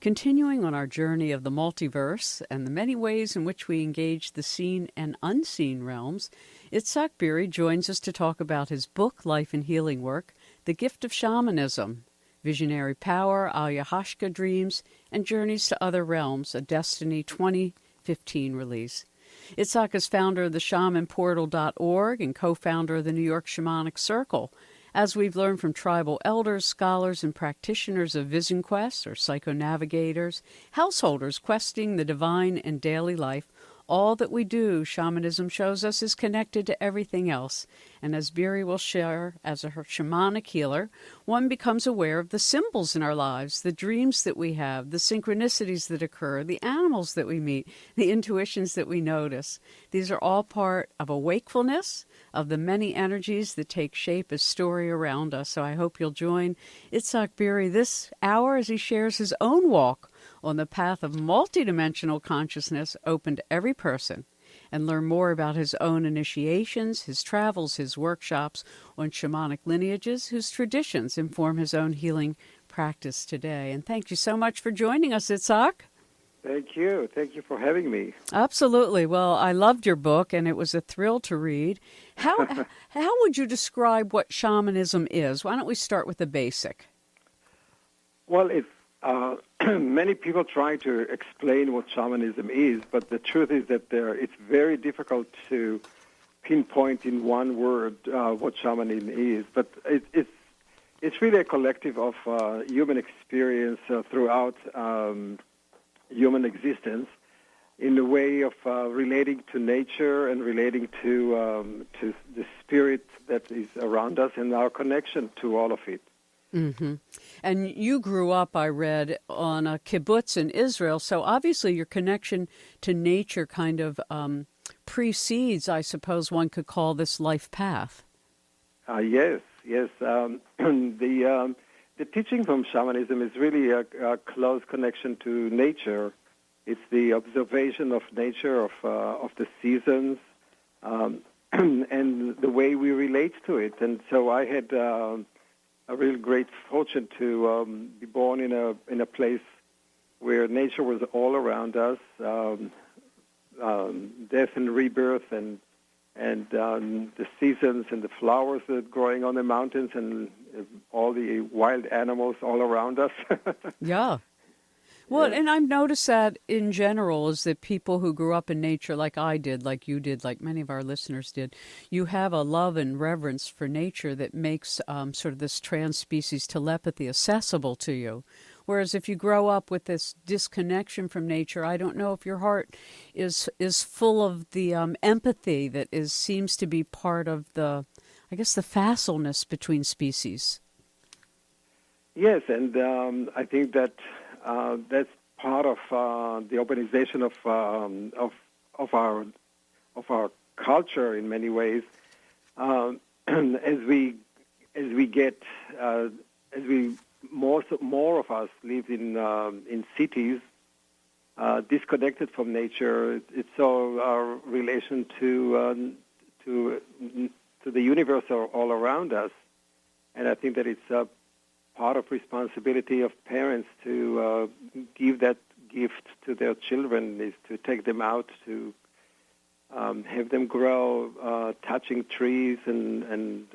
Continuing on our journey of the multiverse and the many ways in which we engage the seen and unseen realms, Itzhak Beery joins us to talk about his book, Life and Healing Work, The Gift of Shamanism, Visionary Power, Ayahuasca Dreams, and Journeys to Other Realms, a Destiny 2015 release. Itzhak is founder of the shamanportal.org and co-founder of the New York Shamanic Circle. As we've learned from tribal elders, scholars, and practitioners of vision quests, or psychonavigators, householders questing the divine in daily life, all that we do, shamanism shows us, is connected to everything else. And as Beery will share, as a shamanic healer, one becomes aware of the symbols in our lives, the dreams that we have, the synchronicities that occur, the animals that we meet, the intuitions that we notice. These are all part of a wakefulness of the many energies that take shape as story around us. So I hope you'll join Itzhak Beery this hour as he shares his own walk on the path of multidimensional consciousness open to every person, and learn more about his own initiations, his travels, his workshops on shamanic lineages, whose traditions inform his own healing practice today. And thank you so much for joining us, Itzhak. Thank you. Thank you for having me. Absolutely. Well, I loved your book, and it was a thrill to read. How would you describe what shamanism is? Why don't we start with the basic? Well, it's many people try to explain what shamanism is, but the truth is that it's very difficult to pinpoint in one word what shamanism is. But it's really a collective of human experience throughout human existence, in the way of relating to nature and relating to the spirit that is around us and our connection to all of it. Mm-hmm. And you grew up, I read, on a kibbutz in Israel, so obviously your connection to nature kind of precedes, I suppose one could call this life path. Yes. The teaching from shamanism is really a close connection to nature. It's the observation of nature, of the seasons, and the way we relate to it. And so I had a real great fortune to be born in a place where nature was all around us, death and rebirth, and the seasons and the flowers that are growing on the mountains, and all the wild animals all around us. Yeah. Well, and I've noticed that in general is that people who grew up in nature like I did, like you did, like many of our listeners did, you have a love and reverence for nature that makes sort of this trans-species telepathy accessible to you. Whereas if you grow up with this disconnection from nature, I don't know if your heart is full of the empathy that seems to be part of the, I guess, the facilness between species. Yes, and I think that that's part of the urbanization of our culture in many ways. More of us live in cities, disconnected from nature. It's all our relation to the universe all around us, and I think that it's a part of responsibility of parents to give that gift to their children, is to take them out, to have them grow, touching trees and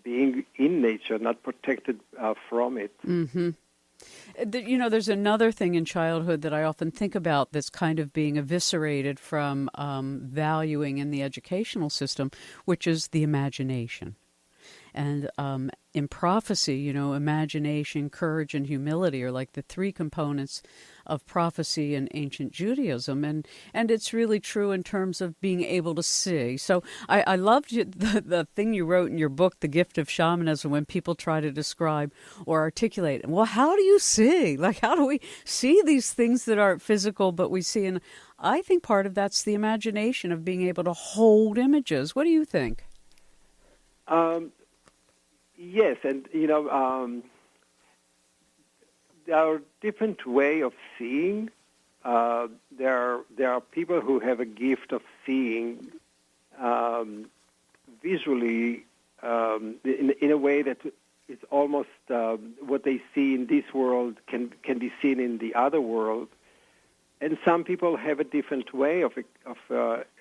being in nature, not protected from it. Mm-hmm. There's another thing in childhood that I often think about that's kind of being eviscerated from valuing in the educational system, which is the imagination. And in prophecy, imagination, courage, and humility are like the three components of prophecy in ancient Judaism. And it's really true in terms of being able to see. So I loved the thing you wrote in your book, The Gift of Shamanism, when people try to describe or articulate, well, how do you see? Like, how do we see these things that aren't physical, but we see? And I think part of that's the imagination of being able to hold images. What do you think? Yes, and there are different way of seeing. There are people who have a gift of seeing visually in a way that it's almost what they see in this world can be seen in the other world. And some people have a different way of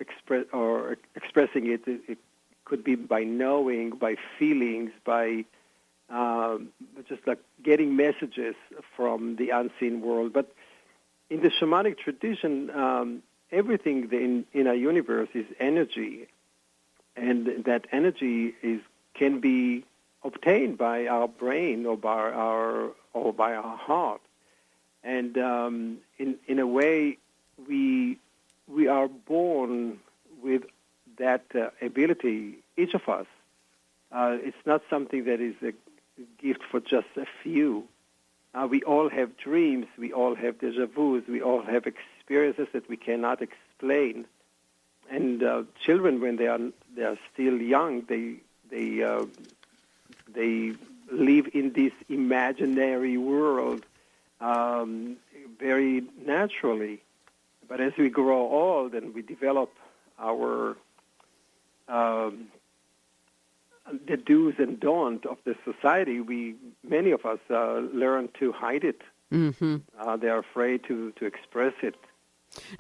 expressing it. It could be by knowing, by feelings, by just like getting messages from the unseen world. But in the shamanic tradition, everything in our universe is energy, and that energy can be obtained by our brain or by our heart. And in a way, we are born with that ability, each of us. It's not something that is a gift for just a few. We all have dreams. We all have déjà vus. We all have experiences that we cannot explain. And children, when they are still young, they live in this imaginary world very naturally. But as we grow old and we develop our the do's and don'ts of the society, many of us learn to hide it. Mm-hmm. They're afraid to express it.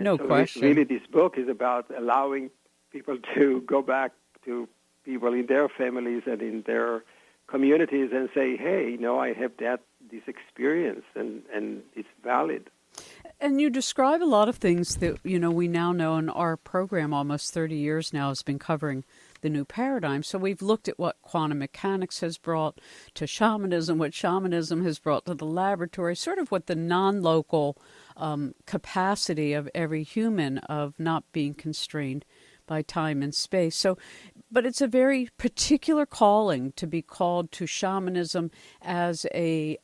No question. Really, this book is about allowing people to go back to people in their families and in their communities and say, hey, I have this experience, and it's valid. And you describe a lot of things that, we now know, in our program almost 30 years now has been covering the new paradigm. So we've looked at what quantum mechanics has brought to shamanism, what shamanism has brought to the laboratory, sort of what the non-local capacity of every human of not being constrained by time and space. So, but it's a very particular calling to be called to shamanism as a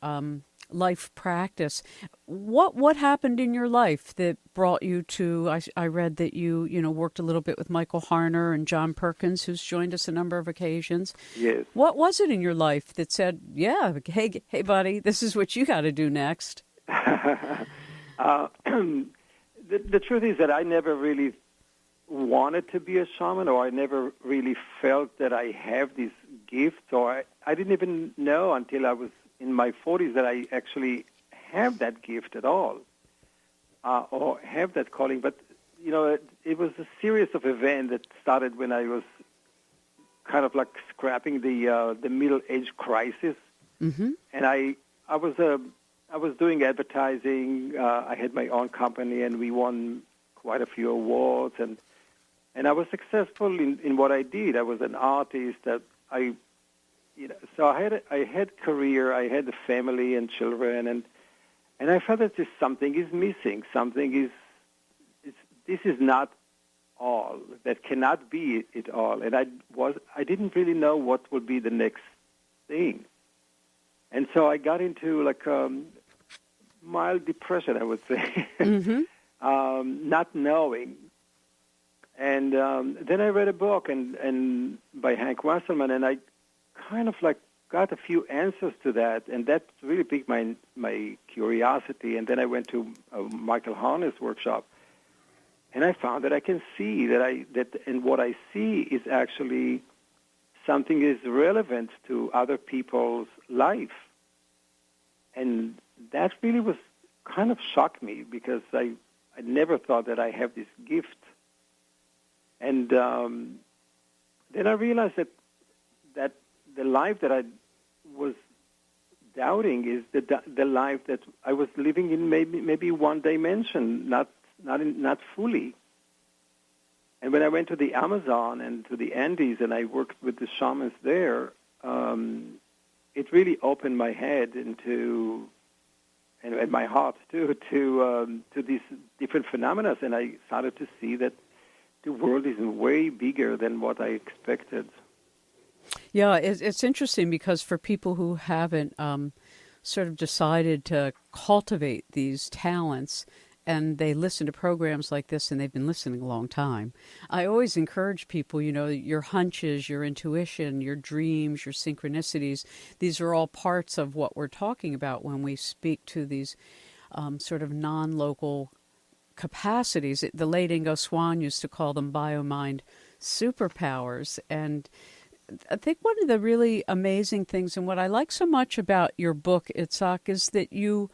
life practice. What happened in your life that brought you to? I read that you worked a little bit with Michael Harner and John Perkins, who's joined us a number of occasions. Yes. What was it in your life that said, "Yeah, hey, buddy, this is what you got to do next"? The truth is that I never really wanted to be a shaman, or I never really felt that I have this gift, or I didn't even know until I was in my 40s that I actually have that gift at all, or have that calling. But, it was a series of events that started when I was kind of like scrapping the middle-age crisis. Mm-hmm. And I was doing advertising. I had my own company, and we won quite a few awards. And I was successful in what I did. I was an artist. So I had career. I had a family and children, and I felt that something is missing. This is not all. That cannot be it all. And I didn't really know what would be the next thing. And so I got into like mild depression, I would say, Mm-hmm. not knowing. And then I read a book and by Hank Wasserman, and I kind of like got a few answers to that, and that really piqued my curiosity. And then I went to Michael Harner's workshop, and I found that I can see and what I see is actually something is relevant to other people's life. And that really was kind of shocked me, because I never thought that I have this gift. And then I realized that the life that I was doubting is the life that I was living in maybe one dimension, not fully. And when I went to the Amazon and to the Andes and I worked with the shamans there, it really opened my head and my heart too to these different phenomena, and I started to see that the world is way bigger than what I expected. Yeah, it's interesting because for people who haven't sort of decided to cultivate these talents, and they listen to programs like this, and they've been listening a long time, I always encourage people, your hunches, your intuition, your dreams, your synchronicities, these are all parts of what we're talking about when we speak to these sort of non-local capacities. The late Ingo Swann used to call them bio-mind superpowers, and I think one of the really amazing things, and what I like so much about your book, Itzhak, is that you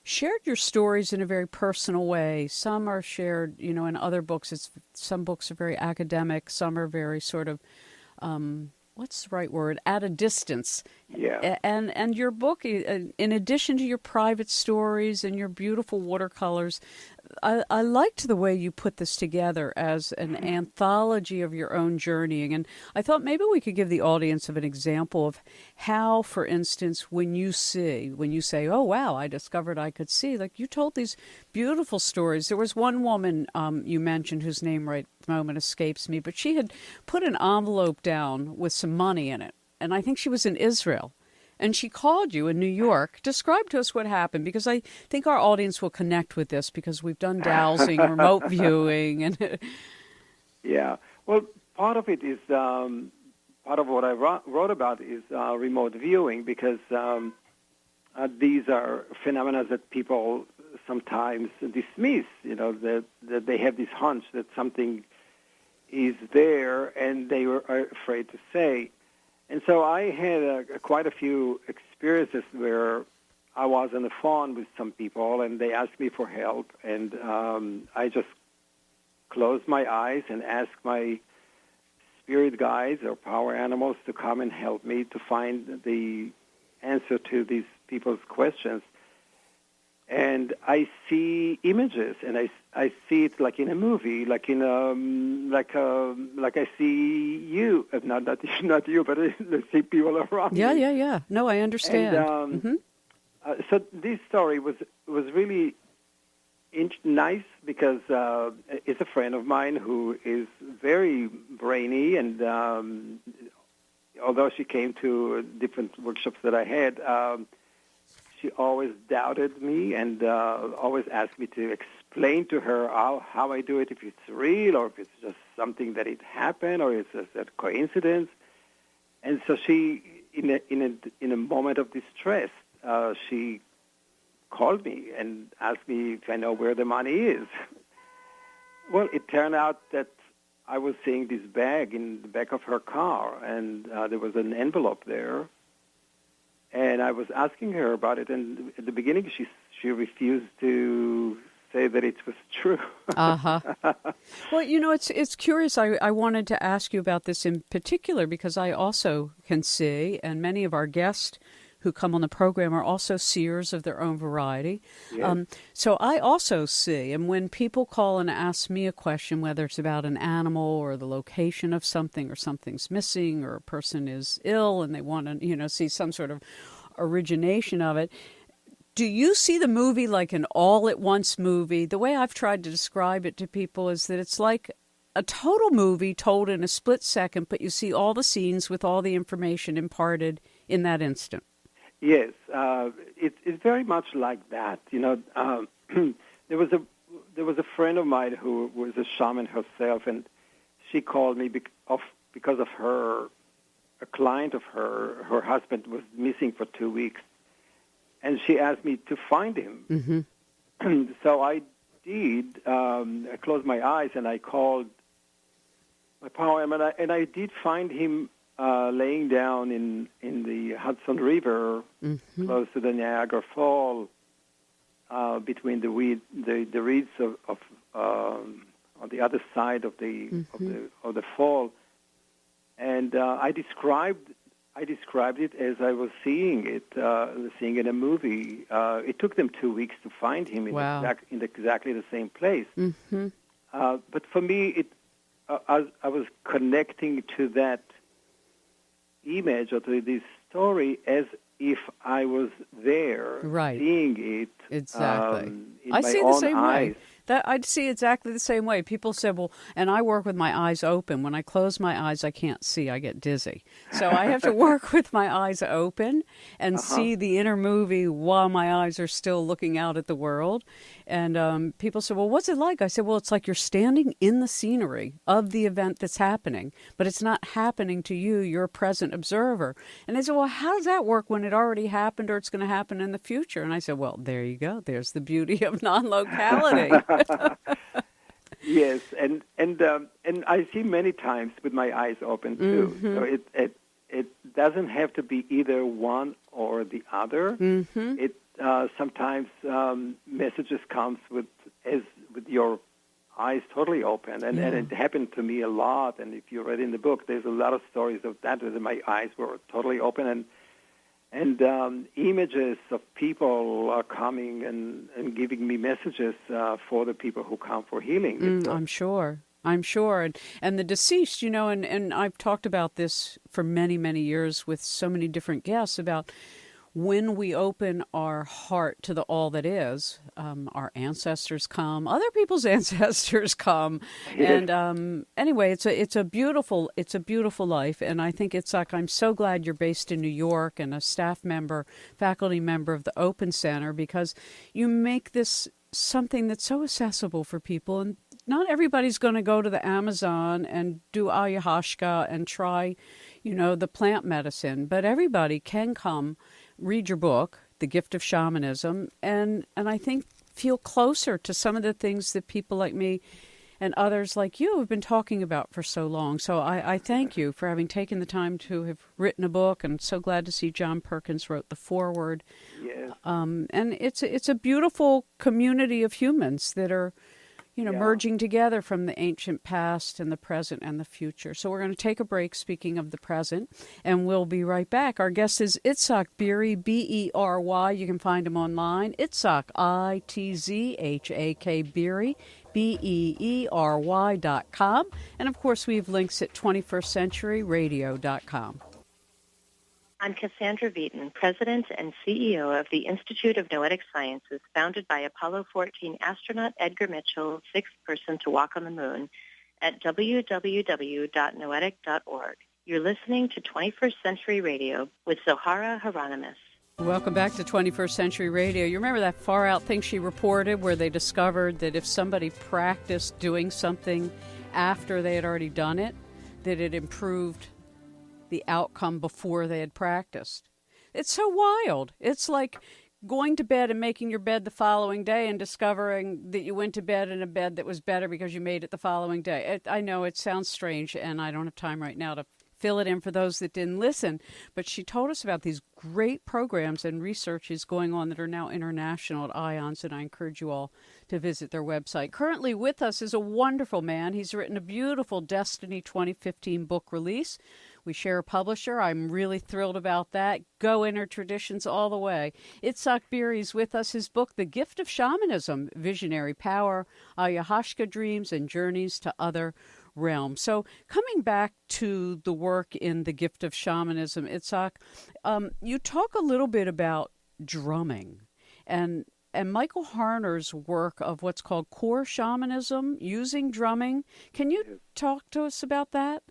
shared your stories in a very personal way. Some are shared, in other books. Some books are very academic. Some are very sort of, what's the right word? At a distance. Yeah. And your book, in addition to your private stories and your beautiful watercolors, I liked the way you put this together as an anthology of your own journeying. And I thought maybe we could give the audience of an example of how, for instance, when you say, oh, wow, I discovered I could see, like you told these beautiful stories. There was one woman you mentioned whose name right at the moment escapes me, but she had put an envelope down with some money in it. And I think she was in Israel. And she called you in New York. Describe to us what happened, because I think our audience will connect with this because we've done dowsing, remote viewing. And Yeah. Well, part of it is, part of what I wrote about is remote viewing, because these are phenomena that people sometimes dismiss, that they have this hunch that something is there and they are afraid to say. And so I had quite a few experiences where I was on the phone with some people and they asked me for help, and I just closed my eyes and asked my spirit guides or power animals to come and help me to find the answer to these people's questions. And I see images, and I see it like in a movie, like in like I see you, not you, but I see people around me. Yeah. No, I understand. And, so this story was really nice because it's a friend of mine who is very brainy, and although she came to different workshops that I had, she always doubted me and always asked me to explain to her how I do it, if it's real or if it's just something that it happened or it's just a coincidence. And so she, in a moment of distress, she called me and asked me if I know where the money is. Well, it turned out that I was seeing this bag in the back of her car, and there was an envelope there. And I was asking her about it, and at the beginning she refused to say that it was true. Uh-huh. Well, it's curious. I wanted to ask you about this in particular because I also can see, and many of our guests who come on the program are also seers of their own variety. Yes. So I also see, and when people call and ask me a question, whether it's about an animal or the location of something, or something's missing, or a person is ill and they want to, see some sort of origination of it, do you see the movie like an all-at-once movie? The way I've tried to describe it to people is that it's like a total movie told in a split second, but you see all the scenes with all the information imparted in that instant. Yes, it's very much like that. There was a friend of mine who was a shaman herself, and she called me because of a client of her husband was missing for 2 weeks, and she asked me to find him. Mm-hmm. So I did. I closed my eyes and I called my power, and I did find him. Laying down in the Hudson River, mm-hmm. close to the Niagara Fall, between the reeds of on the other side of the mm-hmm. of the fall, and I described it as I was seeing in a movie. It took them 2 weeks to find him in exactly the same place. Mm-hmm. But for me, I was connecting to that image or to this story as if I was there, right. seeing it. Exactly. In I my see the own same eyes. way. I'd see exactly the same way. People said, well, and I work with my eyes open. When I close my eyes, I can't see. I get dizzy. So I have to work with my eyes open and see the inner movie while my eyes are still looking out at the world. And people said, well, what's it like? I said, well, it's like you're standing in the scenery of the event that's happening, but it's not happening to you. You're a present observer. And they said, well, how does that work when it already happened or it's going to happen in the future? And I said, well, there you go. There's the beauty of non-locality. Yes, and I see many times with my eyes open too. So it doesn't have to be either one or the other. It sometimes messages comes with your eyes totally open, and it happened to me a lot. And if you read in the book, there's a lot of stories of that where my eyes were totally open, and images of people are coming and giving me messages for the people who come for healing. I'm sure. And the deceased, and I've talked about this for many, many years with so many different guests about when we open our heart to the all that is, our ancestors come, other people's ancestors come, and anyway, it's a beautiful life, and I think I'm so glad you're based in New York and a faculty member of the Open Center, because you make this something that's so accessible for people, and not everybody's going to go to the Amazon and do ayahuasca and try, the plant medicine, but everybody can come, read your book, The Gift of Shamanism, and I think feel closer to some of the things that people like me and others like you have been talking about for so long. So I thank you for having taken the time to have written a book, and so glad to see John Perkins wrote the foreword. Yes. And it's a beautiful community of humans that are merging together from the ancient past and the present and the future. So we're going to take a break, speaking of the present, and we'll be right back. Our guest is Itzhak Beery, Bery. You can find him online. Itzhak, Itzhak Beery, Beery.com. And, of course, we have links at 21stcenturyradio.com. I'm Cassandra Veaton, President and CEO of the Institute of Noetic Sciences, founded by Apollo 14 astronaut Edgar Mitchell, sixth person to walk on the moon, at www.noetic.org. You're listening to 21st Century Radio with Zohara Hieronimus. Welcome back to 21st Century Radio. You remember that far-out thing she reported where they discovered that if somebody practiced doing something after they had already done it, that it improved the outcome before they had practiced. It's so wild. It's like going to bed and making your bed the following day and discovering that you went to bed in a bed that was better because you made it the following day. I know it sounds strange, and I don't have time right now to fill it in for those that didn't listen, but she told us about these great programs and researches going on that are now international at IONS, and I encourage you all to visit their website. Currently with us is a wonderful man. He's written a beautiful Destiny 2015 book release. We share a publisher. I'm really thrilled about that. Go Inner Traditions all the way. Itzhak Beery is with us. His book, The Gift of Shamanism, Visionary Power, Ayahuasca Dreams, and Journeys to Other Realms. So coming back to the work in The Gift of Shamanism, Itzhak, you talk a little bit about drumming and Michael Harner's work of what's called core shamanism, using drumming. Can you talk to us about that?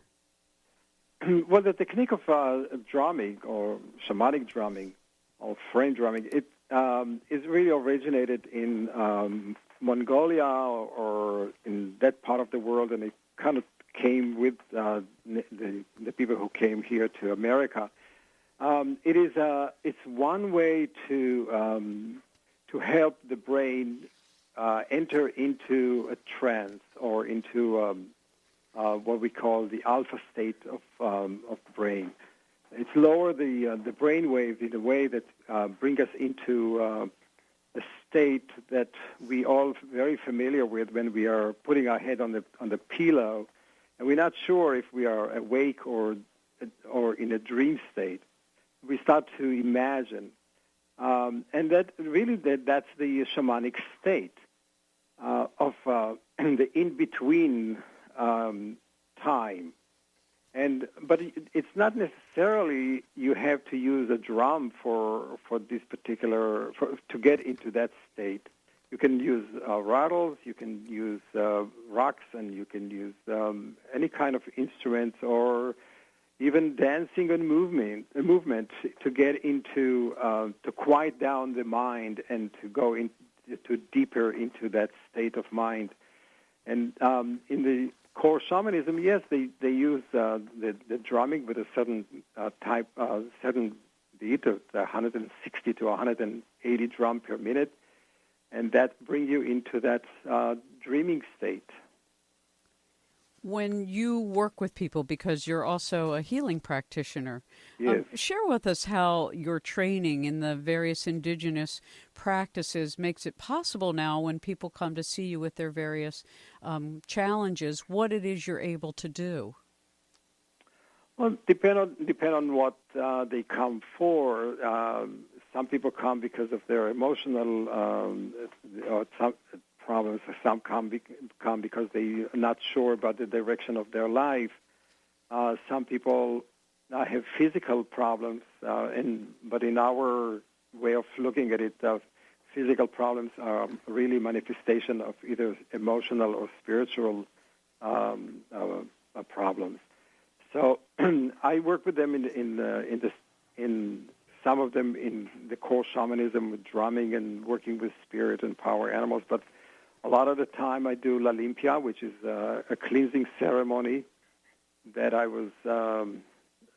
Well, the technique of drumming or shamanic drumming or frame drumming, it is really originated in Mongolia or in that part of the world, and it kind of came with the people who came here to America. It's one way to help the brain enter into a trance or into what we call the alpha state of the brain. It's lower the brain waves in a way that bring us into a state that we all very familiar with when we are putting our head on the pillow, and we're not sure if we are awake or in a dream state. We start to imagine, and that's the shamanic state of the in-between time. But it's not necessarily you have to use a drum for this particular to get into that state. You can use rattles, you can use rocks, and you can use any kind of instruments or even dancing and movement to get into to quiet down the mind and to go into deeper into that state of mind. And in the core shamanism, yes, they use the drumming with a certain certain beat of 160 to 180 drum per minute, and that brings you into that dreaming state. When you work with people, because you're also a healing practitioner, Yes. share with us how your training in the various indigenous practices makes it possible now when people come to see you with their various challenges, what it is you're able to do. Well, depend on what they come for. Some people come because of their emotional or some problems. Some come because they're not sure about the direction of their life. Some people have physical problems, but in our way of looking at it, physical problems are really manifestation of either emotional or spiritual problems. So I work with them in some of them in the core shamanism with drumming and working with spirit and power animals. But a lot of the time I do La Limpia, which is a cleansing ceremony that I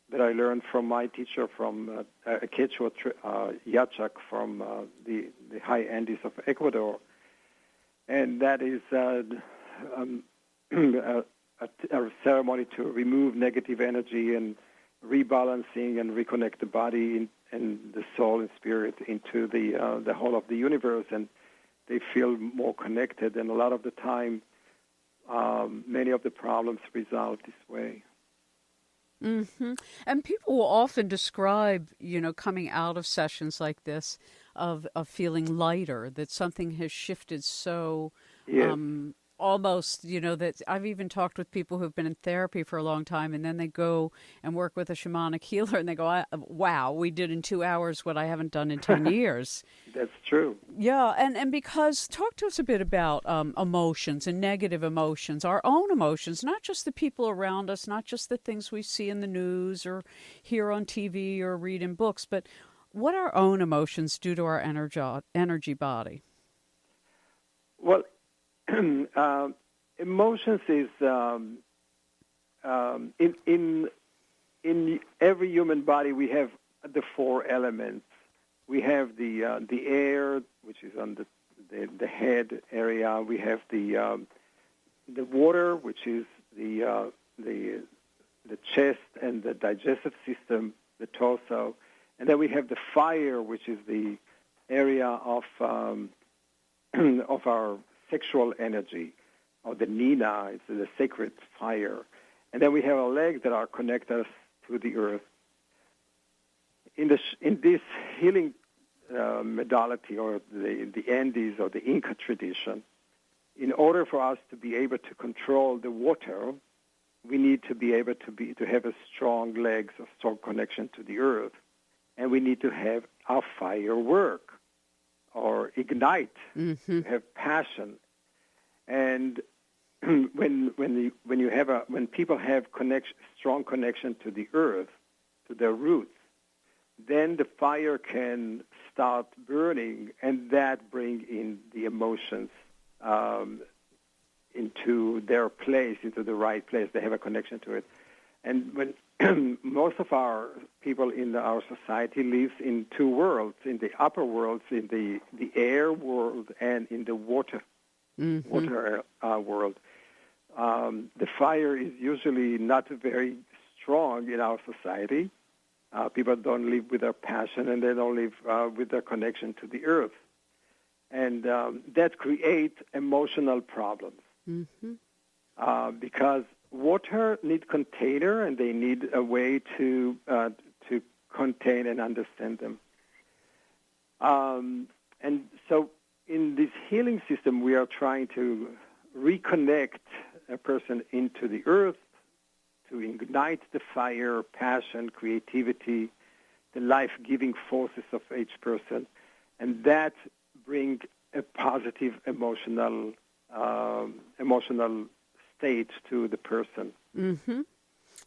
learned from my teacher from a Quechua Yachak from the high Andes of Ecuador, and that is a ceremony to remove negative energy and rebalancing and reconnect the body and the soul and spirit into the whole of the universe, and they feel more connected. And a lot of the time, many of the problems resolve this way. Mm-hmm. And people will often describe, coming out of sessions like this, of feeling lighter, that something has shifted so Yes. Almost, that I've even talked with people who've been in therapy for a long time, and then they go and work with a shamanic healer, and they go, wow, we did in 2 hours what I haven't done in 10 years. That's true. Yeah, and because, talk to us a bit about emotions and negative emotions, our own emotions, not just the people around us, not just the things we see in the news or hear on TV or read in books, but what our own emotions do to our energy body. Well, emotions is in every human body we have the four elements. We have the air, which is on the head area. We have the water, which is the chest and the digestive system, the torso, and then we have the fire, which is the area of our sexual energy, or the nina, it's the sacred fire. And then we have our legs that are connected to the earth. In this healing modality, or the Andes or the Inca tradition, in order for us to be able to control the water, we need to be able to have a strong legs, a strong connection to the earth, and we need to have our fire work or ignite, have passion. And when people have strong connection to the earth, to their roots, then the fire can start burning, and that bring in the emotions into their place, into the right place. They have a connection to it. And when most of our people in our society lives in two worlds, in the upper worlds, in the air world and in the water world. The fire is usually not very strong in our society. People don't live with their passion, and they don't live with their connection to the earth. And that creates emotional problems. Because water need container, and they need a way to contain and understand them. And so in this healing system, we are trying to reconnect a person into the earth, to ignite the fire, passion, creativity, the life-giving forces of each person, and that brings a positive emotional state to the person.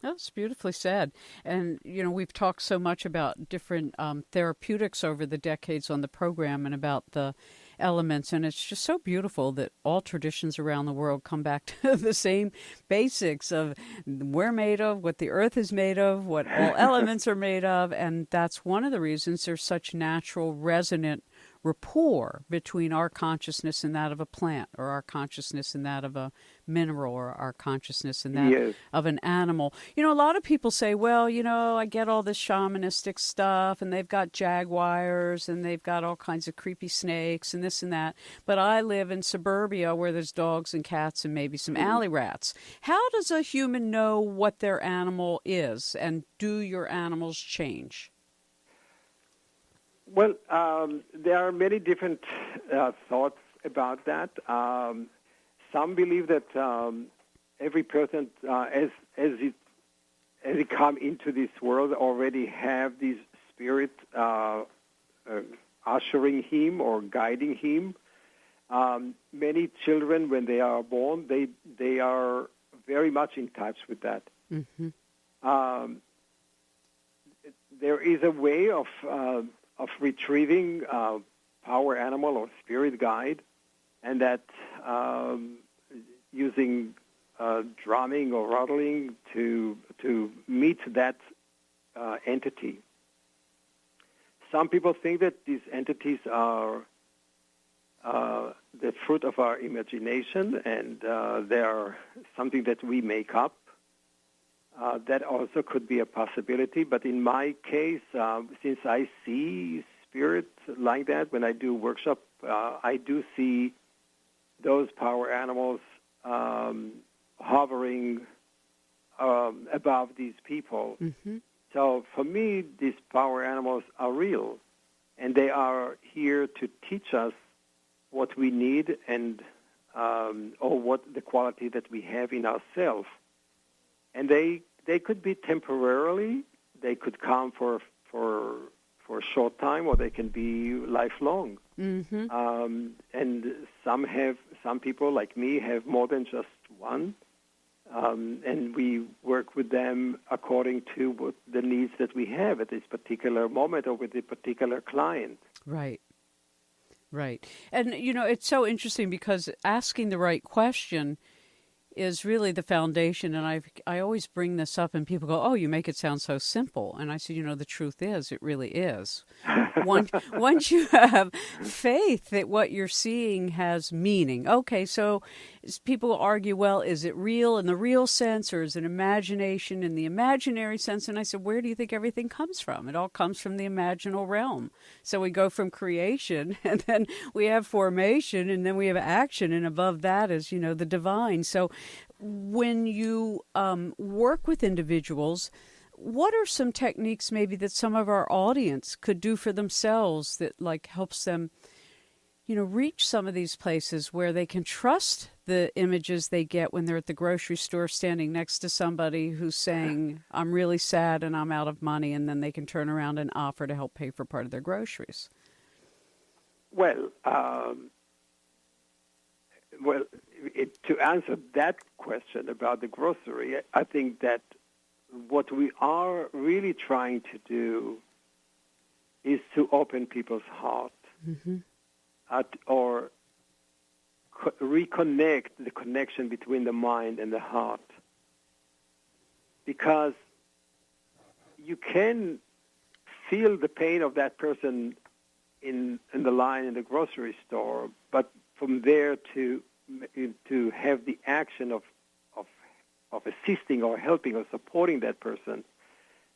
That's beautifully said. And, we've talked so much about different therapeutics over the decades on the program and about the elements. And it's just so beautiful that all traditions around the world come back to the same basics of we're made of, what the earth is made of, what all elements are made of. And that's one of the reasons there's such natural resonant rapport between our consciousness and that of a plant, or our consciousness and that of a mineral, or our consciousness and that Yes. of an animal. You know, a lot of people say, well, you know, I get all this shamanistic stuff and they've got jaguars and they've got all kinds of creepy snakes and this and that, but I live in suburbia where there's dogs and cats and maybe some alley rats. How does a human know what their animal is, and do your animals change? Well, there are many different thoughts about that. Some believe that every person, as he come into this world, already have these spirits ushering him or guiding him. Many children, when they are born, they are very much in touch with that. Mm-hmm. There is a way of retrieving power animal or spirit guide, and that using drumming or rattling to meet that entity. Some people think that these entities are the fruit of our imagination, and they are something that we make up. That also could be a possibility. But in my case, since I see spirits like that when I do workshop, I do see those power animals hovering above these people. Mm-hmm. So for me, these power animals are real, and they are here to teach us what we need and or what the quality that we have in ourselves. And they could be temporarily, they could come for a short time, or they can be lifelong. Mm-hmm. And some people like me have more than just one. And we work with them according to what the needs that we have at this particular moment or with the particular client. Right. Right. And, you know, it's so interesting because asking the right question is really the foundation. And I always bring this up and people go, oh, you make it sound so simple. And I said, you know, the truth is, it really is. Once you have faith that what you're seeing has meaning. Okay, so people argue, well, is it real in the real sense, or is it imagination in the imaginary sense? And I said, where do you think everything comes from? It all comes from the imaginal realm. So we go from creation, and then we have formation, and then we have action, and above that is, you know, the divine. So when you work with individuals, what are some techniques maybe that some of our audience could do for themselves that like helps them, you know, reach some of these places where they can trust the images they get when they're at the grocery store standing next to somebody who's saying, I'm really sad and I'm out of money, and then they can turn around and offer to help pay for part of their groceries? Well, to answer that question about the grocery, I think that what we are really trying to do is to open people's heart, Mm-hmm. or reconnect the connection between the mind and the heart. Because you can feel the pain of that person in the line in the grocery store, but from there to have the action of assisting or helping or supporting that person,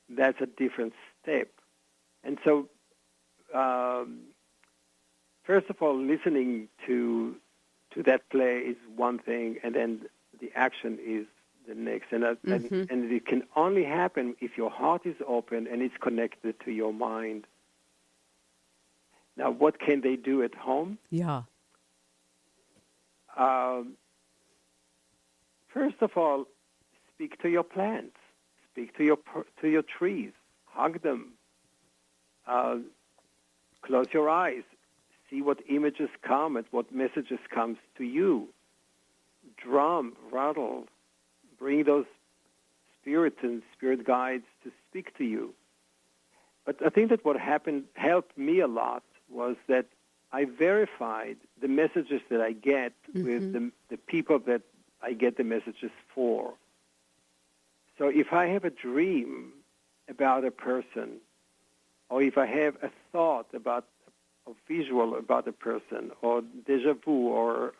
that's a different step. And so, first of all, listening to that play is one thing, and then the action is the next. And it can only happen if your heart is open and it's connected to your mind. Now, what can they do at home? Yeah. First of all, speak to your plants. Speak to your trees. Hug them. Close your eyes. See what images come and what messages comes to you. Drum, rattle. Bring those spirits and spirit guides to speak to you. But I think that what helped me a lot was that I verified the messages that I get with the people that I get the messages for. So if I have a dream about a person, or if I have a thought about visual about a person or deja vu, or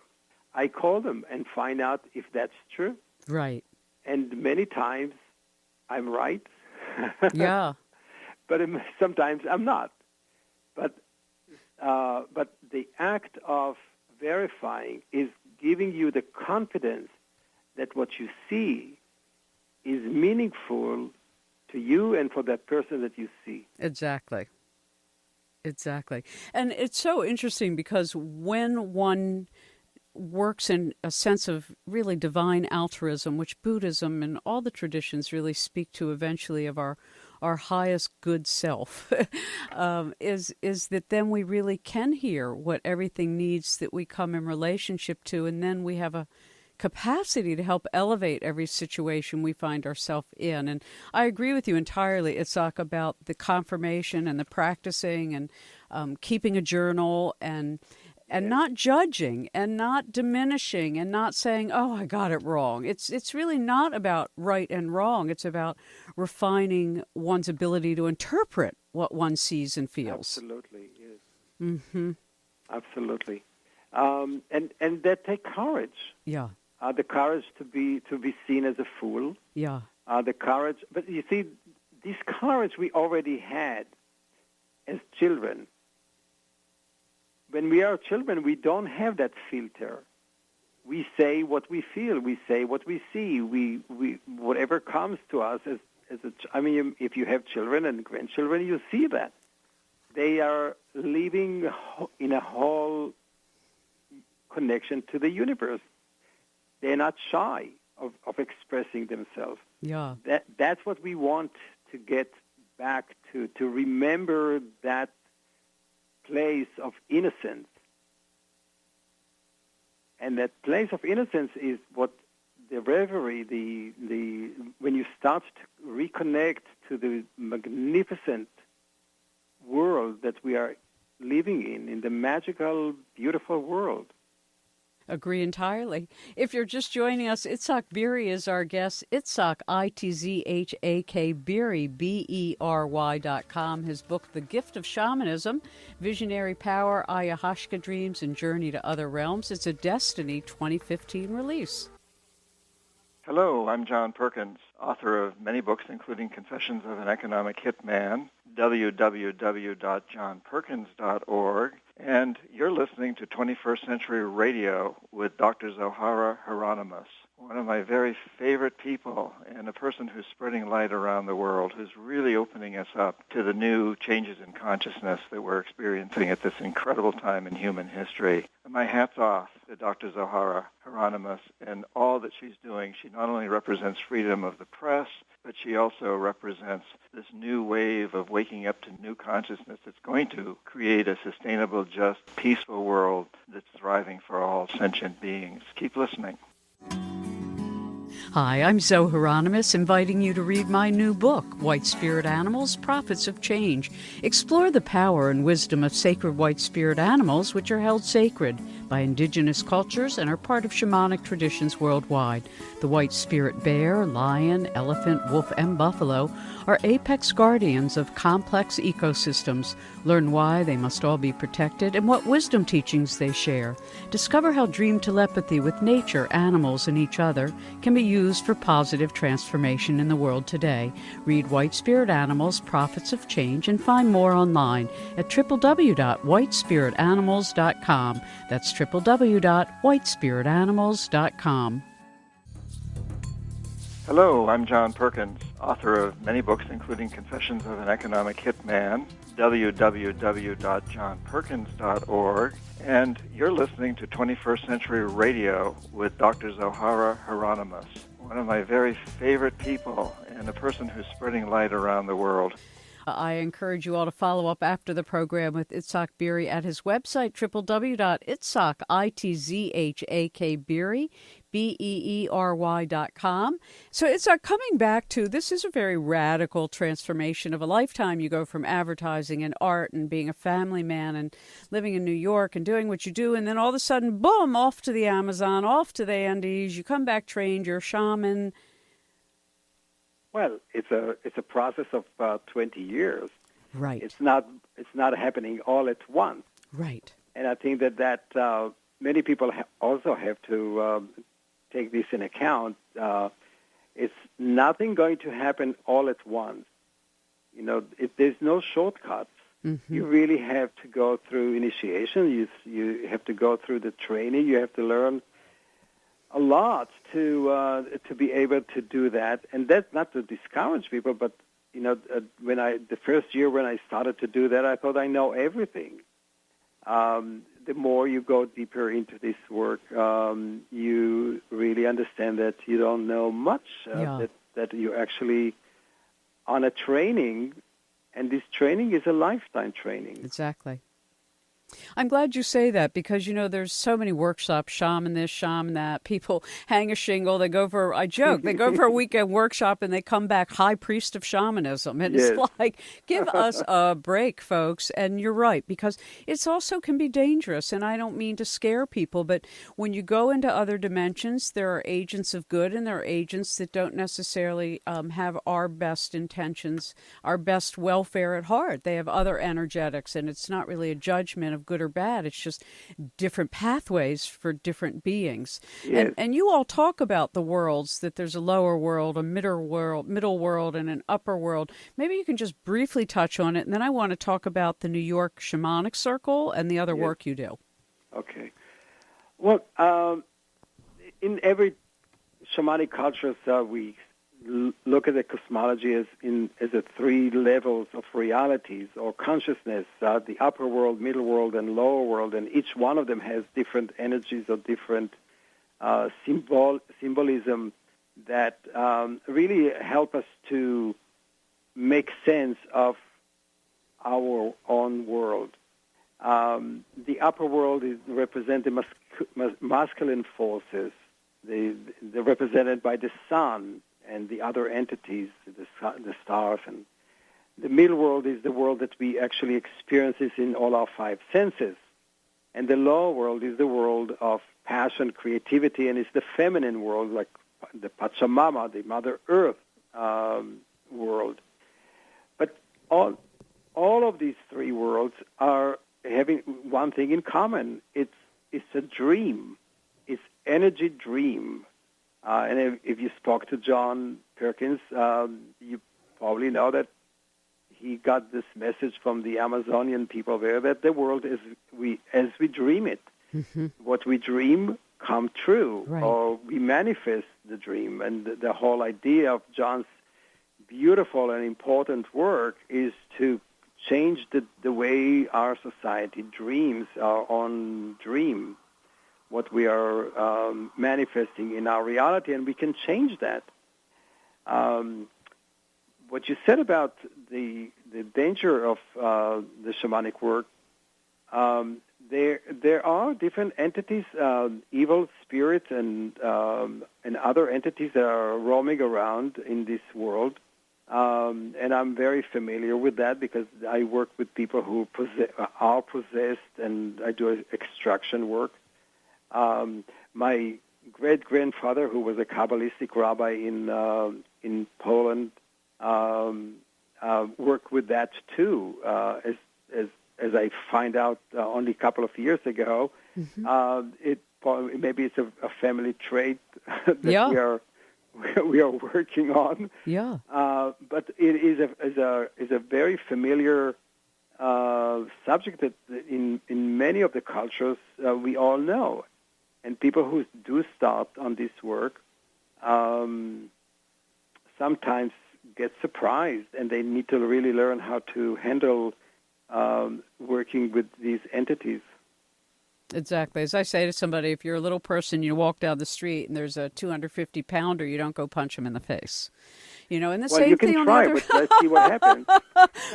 I call them and find out if that's true. Right. And many times I'm right. Yeah. But sometimes I'm not. But the act of verifying is giving you the confidence that what you see is meaningful to you and for that person that you see. Exactly. And it's so interesting because when one works in a sense of really divine altruism, which Buddhism and all the traditions really speak to eventually of our highest good self, is that then we really can hear what everything needs that we come in relationship to, and then we have a capacity to help elevate every situation we find ourselves in. And I agree with you entirely, Itzhak, about the confirmation and the practicing and keeping a journal and not judging and not diminishing and not saying, oh, I got it wrong. It's really not about right and wrong. It's about refining one's ability to interpret what one sees and feels. Absolutely, yes. Mm-hmm. Absolutely. And that takes courage. Yeah. The courage to be seen as a fool. Yeah. The courage, but you see, this courage we already had as children. When we are children, we don't have that filter. We say what we feel. We say what we see. We whatever comes to us if you have children and grandchildren, you see that they are living in a whole connection to the universe. They're not shy of expressing themselves. Yeah. That's what we want to get back to remember that place of innocence. And that place of innocence is what the reverie, the when you start to reconnect to the magnificent world that we are living in the magical, beautiful world. Agree entirely. If you're just joining us, Itzhak Beery is our guest. Itzhak, Itzhak Beery, BERY.com. His book, The Gift of Shamanism, Visionary Power, Ayahuasca Dreams, and Journey to Other Realms. It's a Destiny 2015 release. Hello, I'm John Perkins, author of many books, including Confessions of an Economic Hitman, www.johnperkins.org, and you're listening to 21st Century Radio with Dr. Zohara Hieronimus, one of my very favorite people and a person who's spreading light around the world, who's really opening us up to the new changes in consciousness that we're experiencing at this incredible time in human history. And my hat's off to Dr. Zohara Hieronimus and all that she's doing. She not only represents freedom of the press, but she also represents this new wave of waking up to new consciousness that's going to create a sustainable, just, peaceful world that's thriving for all sentient beings. Keep listening. Hi, I'm Zoh Hieronimus, inviting you to read my new book, White Spirit Animals, Prophets of Change. Explore the power and wisdom of sacred white spirit animals, which are held sacred by indigenous cultures and are part of shamanic traditions worldwide. The white spirit bear, lion, elephant, wolf, and buffalo are apex guardians of complex ecosystems. Learn why they must all be protected and what wisdom teachings they share. Discover how dream telepathy with nature, animals, and each other can be used for positive transformation in the world today. Read White Spirit Animals, Prophets of Change, and find more online at www.whitespiritanimals.com. That's www.whitespiritanimals.com. Hello, I'm John Perkins, author of many books, including Confessions of an Economic Hitman, www.johnperkins.org, and you're listening to 21st Century Radio with Dr. Zohara Hieronimus, one of my very favorite people and a person who's spreading light around the world. I encourage you all to follow up after the program with Itzhak Beery at his website, www.itzhak, Beery.com. So Itzhak, coming back to, this is a very radical transformation of a lifetime. You go from advertising and art and being a family man and living in New York and doing what you do, and then all of a sudden, boom, off to the Amazon, off to the Andes. You come back trained, you're a shaman. Well, it's a process of 20 years. Right. It's not happening all at once. Right. And I think that many people also have to take this in account. It's nothing going to happen all at once. There's no shortcuts. Mm-hmm. You really have to go through initiation. You have to go through the training. You have to learn a lot to be able to do that. And that's not to discourage people, but the first year when I started to do that, I thought I know everything. The more you go deeper into this work, you really understand that you don't know much. That you actually on a training, and this training is a lifetime training. Exactly. I'm glad you say that because, there's so many workshops, shaman this, shaman that. People hang a shingle. They go for a weekend workshop and they come back high priest of shamanism. And Yes. It's like, give us a break, folks. And you're right, because it's also can be dangerous. And I don't mean to scare people, but when you go into other dimensions, there are agents of good and there are agents that don't necessarily have our best intentions, our best welfare at heart. They have other energetics, and it's not really a judgment of good or bad. It's just different pathways for different beings. Yes. And you all talk about the worlds, that there's a lower world, a middle world, and an upper world. Maybe you can just briefly touch on it, and then I want to talk about the New York Shamanic Circle and the other work you do. Okay. Well, in every shamanic culture, we look at the cosmology as the three levels of realities or consciousness, the upper world, middle world, and lower world, and each one of them has different energies or different symbolism that really help us to make sense of our own world. The upper world represents the masculine forces. They're represented by the sun and the other entities, the stars. And the middle world is the world that we actually experience in all our five senses. And the lower world is the world of passion, creativity, and it's the feminine world, like the Pachamama, the Mother Earth world. But all of these three worlds are having one thing in common. It's a dream. It's energy dream. And if you spoke to John Perkins, you probably know that he got this message from the Amazonian people there that the world is as we dream it. Mm-hmm. What we dream come true, right. Or we manifest the dream. And the whole idea of John's beautiful and important work is to change the way our society dreams, our own dream, what we are manifesting in our reality, and we can change that. What you said about the danger of the shamanic work, there are different entities, evil spirits and other entities that are roaming around in this world. And I'm very familiar with that because I work with people who are possessed, and I do extraction work. My great-grandfather, who was a Kabbalistic rabbi in Poland, worked with that too. As I find out only a couple of years ago, Mm-hmm. Maybe it's a family trait that we are working on. Yeah. But it is a very familiar subject that in many of the cultures we all know. And people who do start on this work sometimes get surprised, and they need to really learn how to handle working with these entities. Exactly. As I say to somebody, if you're a little person, you walk down the street and there's a 250-pounder, you don't go punch him in the face. And the same thing on the other... Well, you can try, but let's see what happens.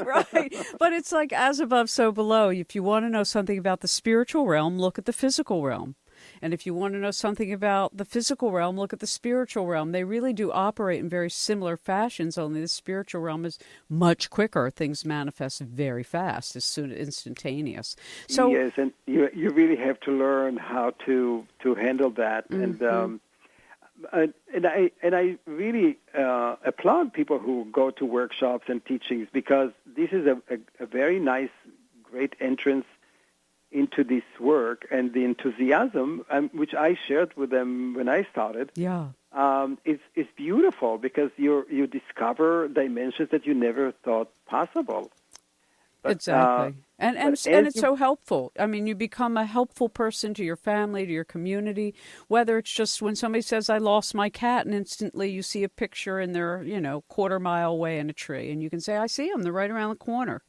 Right. But it's like as above, so below. If you want to know something about the spiritual realm, look at the physical realm. And if you want to know something about the physical realm, look at the spiritual realm. They really do operate in very similar fashions, only the spiritual realm is much quicker. Things manifest very fast, as soon as instantaneous. So yes, and you really have to learn how to handle that. Mm-hmm. And I really applaud people who go to workshops and teachings, because this is a very nice, great entrance into this work, and the enthusiasm, which I shared with them when I started, is beautiful because you discover dimensions that you never thought possible. But, exactly. And it's so helpful. I mean, you become a helpful person to your family, to your community, whether it's just when somebody says, I lost my cat, and instantly you see a picture and they're, quarter mile away in a tree. And you can say, I see them. They're right around the corner.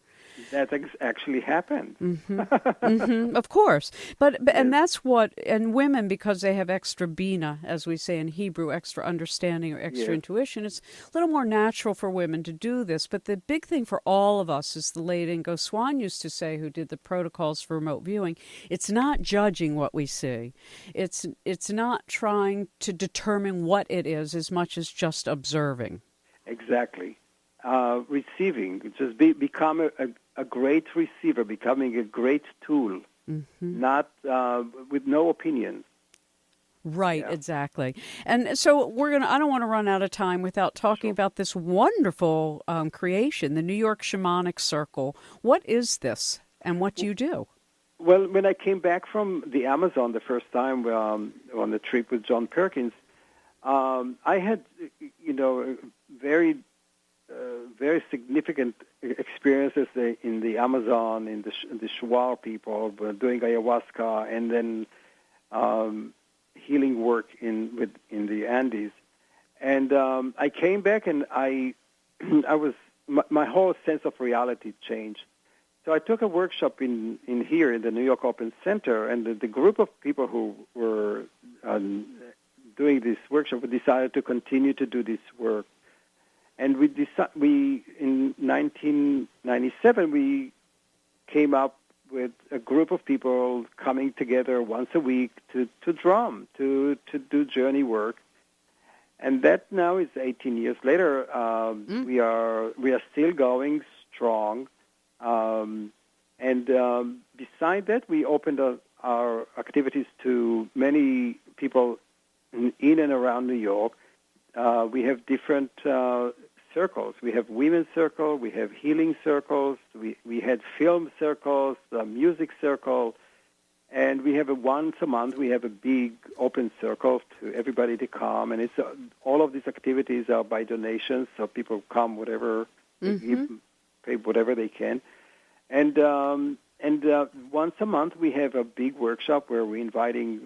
That actually happened. Of course. And that's what, and women, because they have extra bina, as we say in Hebrew, extra understanding or extra intuition, it's a little more natural for women to do this. But the big thing for all of us, as the late Ingo Swann used to say, who did the protocols for remote viewing, it's not judging what we see. It's not trying to determine what it is as much as just observing. Exactly. Receiving, just become a great receiver, becoming a great tool, not with no opinions. Right, exactly. And so I don't want to run out of time without talking about this wonderful creation, the New York Shamanic Circle. What is this and what do you do? Well, when I came back from the Amazon the first time on the trip with John Perkins, I had, very significant experiences in the Amazon, in the Shuar people, doing ayahuasca, and then healing work in the Andes. And I came back, and I was my whole sense of reality changed. So I took a workshop in here in the New York Open Center, and the group of people who were doing this workshop decided to continue to do this work. And we in 1997, we came up with a group of people coming together once a week to drum, to do journey work. And that now is 18 years later. We are still going strong. And beside that, we opened our activities to many people in and around New York. We have different circles. We have women's circle, we have healing circles, we had film circles, music circle, and we have once a month we have a big open circle to everybody to come, and it's all of these activities are by donations, so people come whatever they give, pay whatever they can, and once a month we have a big workshop where we're inviting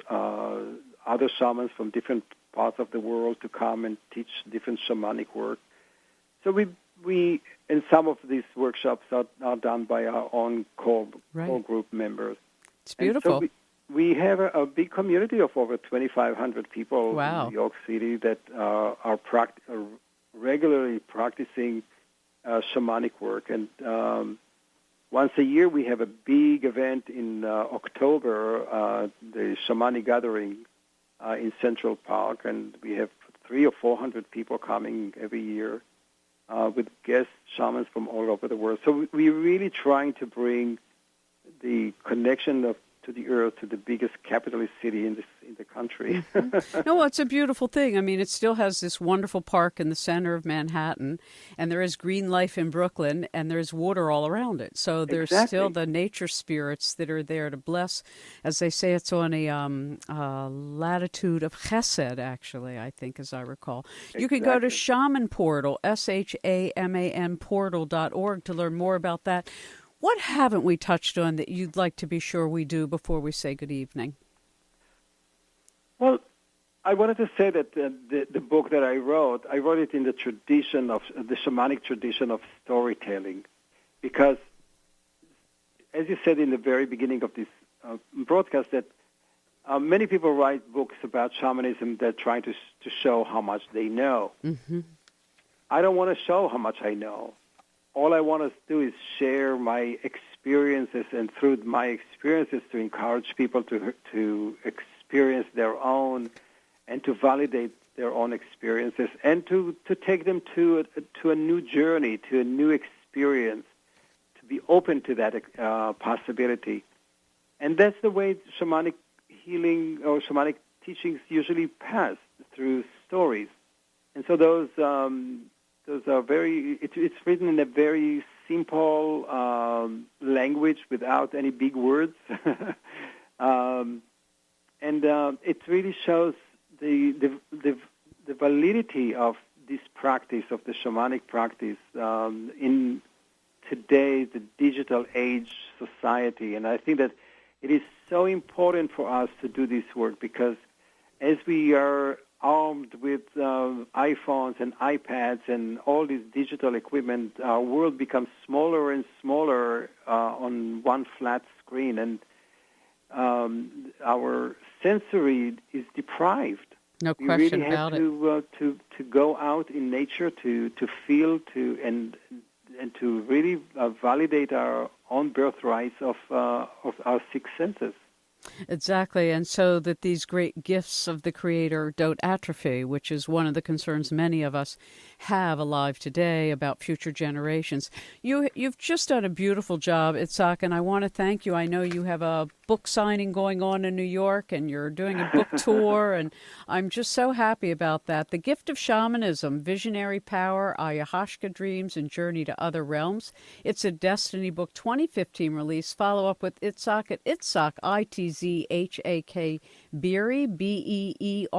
other shamans from different parts of the world to come and teach different shamanic work. So we and some of these workshops are done by our own core group members. It's beautiful. And so we have a big community of over 2,500 people in New York City that are regularly practicing shamanic work. And once a year we have a big event in October, the Shamanic Gathering, in Central Park, and we have 300 or 400 people coming every year with guest shamans from all over the world. So we're really trying to bring the connection to the earth, to the biggest capitalist city in the country. No, it's a beautiful thing. I mean, it still has this wonderful park in the center of Manhattan, and there is green life in Brooklyn, and there's water all around it. So there's still the nature spirits that are there to bless. As they say, it's on a latitude of chesed, actually, I think, as I recall. You could go to Shaman Portal, SHAMAN portal.org to learn more about that. What haven't we touched on that you'd like to be sure we do before we say good evening? Well, I wanted to say that the book that I wrote it in the tradition of the shamanic tradition of storytelling, because, as you said in the very beginning of this broadcast, that many people write books about shamanism that try to show how much they know. I don't want to show how much I know. All I want to do is share my experiences, and through my experiences to encourage people to experience their own and to validate their own experiences and to take them to a new journey, to a new experience, to be open to that possibility. And that's the way shamanic healing or shamanic teachings usually pass, through stories. And so those are very, it's written in a very simple language without any big words. And it really shows the validity of this practice, of the shamanic practice, in today's the digital age society. And I think that it is so important for us to do this work, because as we are armed with iPhones and iPads and all this digital equipment, our world becomes smaller and smaller on one flat screen, and our sensory is deprived. No question about it. We really have to go out in nature to feel and to really validate our own birthrights of our six senses. Exactly, and so that these great gifts of the Creator don't atrophy, which is one of the concerns many of us have alive today about future generations. You've just done a beautiful job, Itzhak, and I want to thank you. I know you have a book signing going on in New York, and you're doing a book tour, and I'm just so happy about that. The Gift of Shamanism, Visionary Power, Ayahuasca Dreams, and Journey to Other Realms. It's a Destiny Book 2015 release. Follow up with Itzhak at Itzhak, Itzhak Beery, BEERY.com.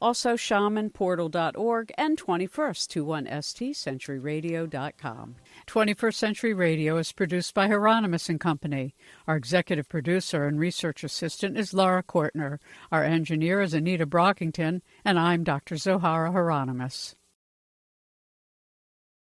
Also shamanportal.org and 21st21ST centuryradio.com. 21st Century Radio is produced by Hieronimus and Company. Our executive producer and research assistant is Laura Kortner. Our engineer is Anita Brockington, and I'm Dr. Zohara Hieronimus.